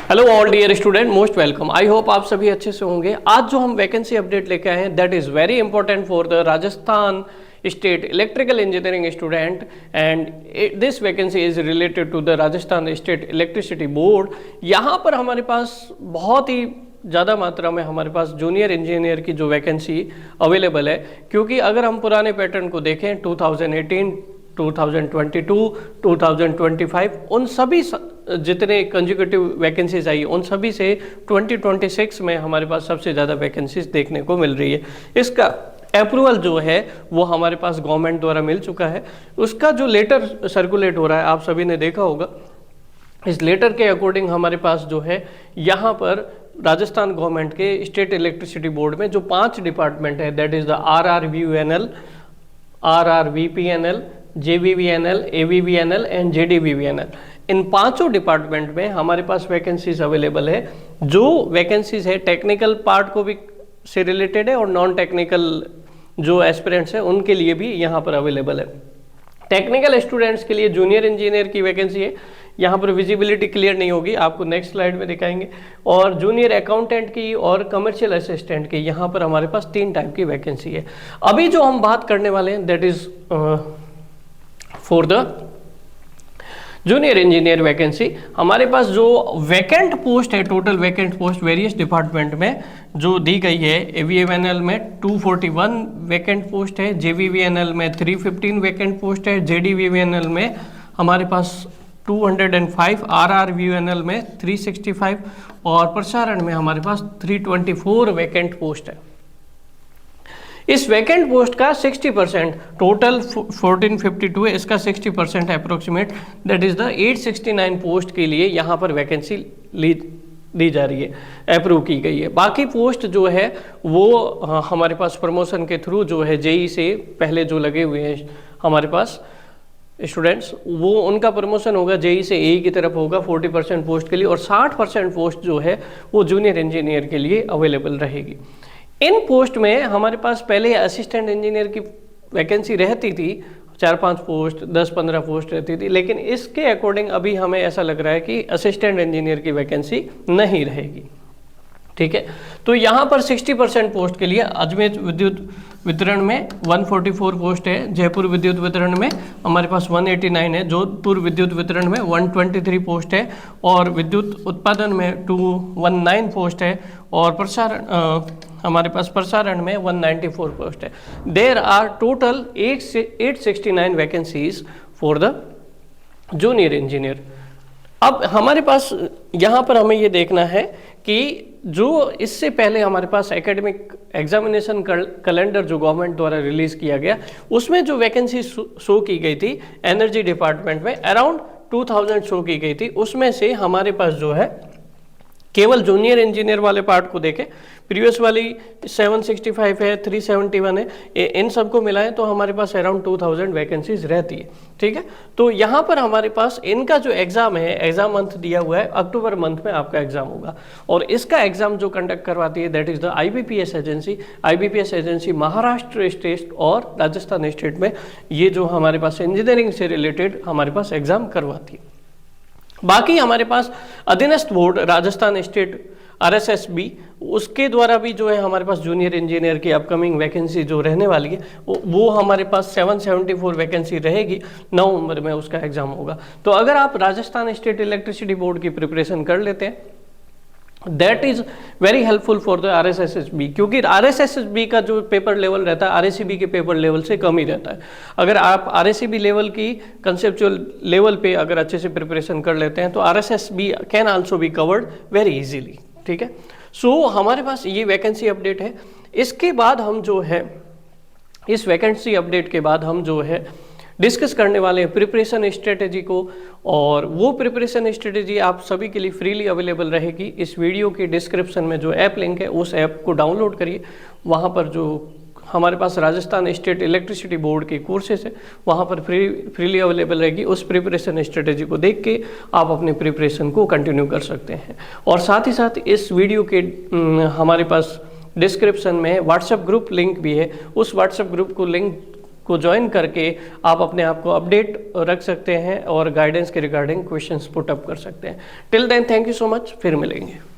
Hello all dear student, most welcome. I hope आप सभी अच्छे से होंगे। आज जो हम वैकेंसी अपडेट लेके आए हैं that is very important for the Rajasthan state electrical engineering student and this vacancy is related to the Rajasthan state electricity board. यहाँ पर हमारे पास बहुत ही ज़्यादा मात्रा में हमारे पास जूनियर इंजीनियर की जो वैकेंसी अवेलेबल है, क्योंकि अगर हम पुराने पैटर्न को देखें 2018, 2022, 2025 उन सभी जितने कंजिक्यूटिव वैकेंसीज आई उन सभी से 2026 में हमारे पास सबसे ज़्यादा वैकेंसीज देखने को मिल रही है। इसका अप्रूवल जो है वो हमारे पास गवर्नमेंट द्वारा मिल चुका है। उसका जो लेटर सर्कुलेट हो रहा है आप सभी ने देखा होगा। इस लेटर के अकॉर्डिंग हमारे पास जो है यहाँ पर राजस्थान गवर्नमेंट के स्टेट इलेक्ट्रिसिटी बोर्ड में जो 5 डिपार्टमेंट है that is the RRVNL, RRVPNL, JVVNL, AVVNL and JDVVNL, इन पांचों डिपार्टमेंट में हमारे पास वैकेंसीज अवेलेबल है। जो वैकेंसीज है टेक्निकल पार्ट को भी से रिलेटेड है और नॉन टेक्निकल जो एस्पिरेंट्स हैं उनके लिए भी यहाँ पर अवेलेबल है। टेक्निकल स्टूडेंट्स के लिए जूनियर इंजीनियर की वैकेंसी है, यहाँ पर विजिबिलिटी क्लियर नहीं होगी, आपको नेक्स्ट स्लाइड में दिखाएंगे। और जूनियर अकाउंटेंट की और कमर्शियल असिस्टेंट की यहाँ पर हमारे पास 3 टाइप की वैकेंसी है। अभी जो हम बात करने वाले हैं that is for the junior engineer vacancy. हमारे पास जो वैकेंट पोस्ट है, total vacant post various department में जो दी गई है, AVVNL में 241 वैकेंट पोस्ट है, JVVNL में 315 वैकेंट पोस्ट है, JDVVNL में हमारे पास 205, RRVNL में 365 और प्रसारण में हमारे पास 324 वैकेंट पोस्ट है। इस वैकेंट पोस्ट का 60% टोटल 1452 है, इसका 60% approximate that is the 869 post के लिए यहाँ पर वैकेंसी दी जा रही है, अप्रूव की गई है। बाकी पोस्ट जो है वो हमारे पास प्रमोशन के थ्रू जो है JEE से पहले जो लगे हुए हैं हमारे पास स्टूडेंट्स, वो उनका प्रमोशन होगा JEE से AE की तरफ होगा 40% पोस्ट के लिए, और 60% पोस्ट जो है वो जूनियर इंजीनियर के लिए अवेलेबल रहेगी। इन पोस्ट में हमारे पास पहले असिस्टेंट इंजीनियर की वैकेंसी रहती थी, 4-5 पोस्ट, 10-15 पोस्ट रहती थी, लेकिन इसके अकॉर्डिंग अभी हमें ऐसा लग रहा है कि असिस्टेंट इंजीनियर की वैकेंसी नहीं रहेगी। ठीक है, तो यहाँ पर 60% पोस्ट के लिए अजमेर विद्युत वितरण में 144 पोस्ट है, जयपुर विद्युत वितरण में हमारे पास 189 है, जोधपुर विद्युत वितरण में 123 पोस्ट है, और विद्युत उत्पादन में 219 पोस्ट है, और प्रसारण हमारे पास प्रसारण में 194 पोस्ट है। There are total 869 vacancies for the junior engineer. अब हमारे पास यहाँ पर हमें ये देखना है कि जो इससे पहले हमारे पास एकेडमिक एग्जामिनेशन कैलेंडर जो गवर्नमेंट द्वारा रिलीज किया गया, उसमें जो वैकेंसी शो की गई थी एनर्जी डिपार्टमेंट में अराउंड 2000 शो की गई थी। उसमें से हमारे पास जो है केवल जूनियर इंजीनियर वाले पार्ट को देखें, प्रीवियस वाली 765 है, 371 है, इन सबको मिलाएं तो हमारे पास अराउंड 2000 वैकेंसीज रहती है। ठीक है, तो यहाँ पर हमारे पास इनका जो एग्ज़ाम है, एग्ज़ाम मंथ दिया हुआ है, अक्टूबर मंथ में आपका एग्ज़ाम होगा, और इसका एग्ज़ाम जो कंडक्ट करवाती है that is the IBPS agency. IBPS agency Maharashtra state और राजस्थान स्टेट में ये जो हमारे पास इंजीनियरिंग से रिलेटेड हमारे पास एग्ज़ाम करवाती है। बाकी हमारे पास अधीनस्थ बोर्ड राजस्थान स्टेट RSSB, उसके द्वारा भी जो है हमारे पास जूनियर इंजीनियर की अपकमिंग वैकेंसी जो रहने वाली है वो हमारे पास 774 वैकेंसी रहेगी। नवंबर में उसका एग्जाम होगा। तो अगर आप राजस्थान स्टेट इलेक्ट्रिसिटी बोर्ड की प्रिपरेशन कर लेते हैं that is very helpful for the RSSB, क्योंकि RSSB का जो पेपर लेवल रहता है RACB के पेपर लेवल से कम ही रहता है। अगर आप RACB लेवल की कंसेप्चुअल लेवल पे अगर अच्छे से प्रिपरेशन कर लेते हैं तो RSSB can also be covered very easily. ठीक है, सो हमारे पास ये वैकेंसी अपडेट है। इसके बाद हम जो है इस वैकेंसी अपडेट के बाद हम जो है डिस्कस करने वाले हैं प्रिपरेशन स्ट्रेटेजी को, और वो प्रिपरेशन स्ट्रेटेजी आप सभी के लिए फ्रीली अवेलेबल रहेगी। इस वीडियो के डिस्क्रिप्शन में जो ऐप लिंक है उस ऐप को डाउनलोड करिए, वहाँ पर जो हमारे पास राजस्थान स्टेट इलेक्ट्रिसिटी बोर्ड के कोर्सेज है वहाँ पर फ्रीली अवेलेबल रहेगी। उस प्रिपरेशन स्ट्रेटेजी को देख के आप अपने प्रिपरेशन को कंटिन्यू कर सकते हैं। और साथ ही साथ इस वीडियो के हमारे पास डिस्क्रिप्शन में व्हाट्सएप ग्रुप लिंक भी है, उस व्हाट्सएप ग्रुप को लिंक को ज्वाइन करके आप अपने आप को अपडेट रख सकते हैं और गाइडेंस के रिगार्डिंग क्वेश्चंस पुट अप कर सकते हैं। Till then thank you so much, फिर मिलेंगे।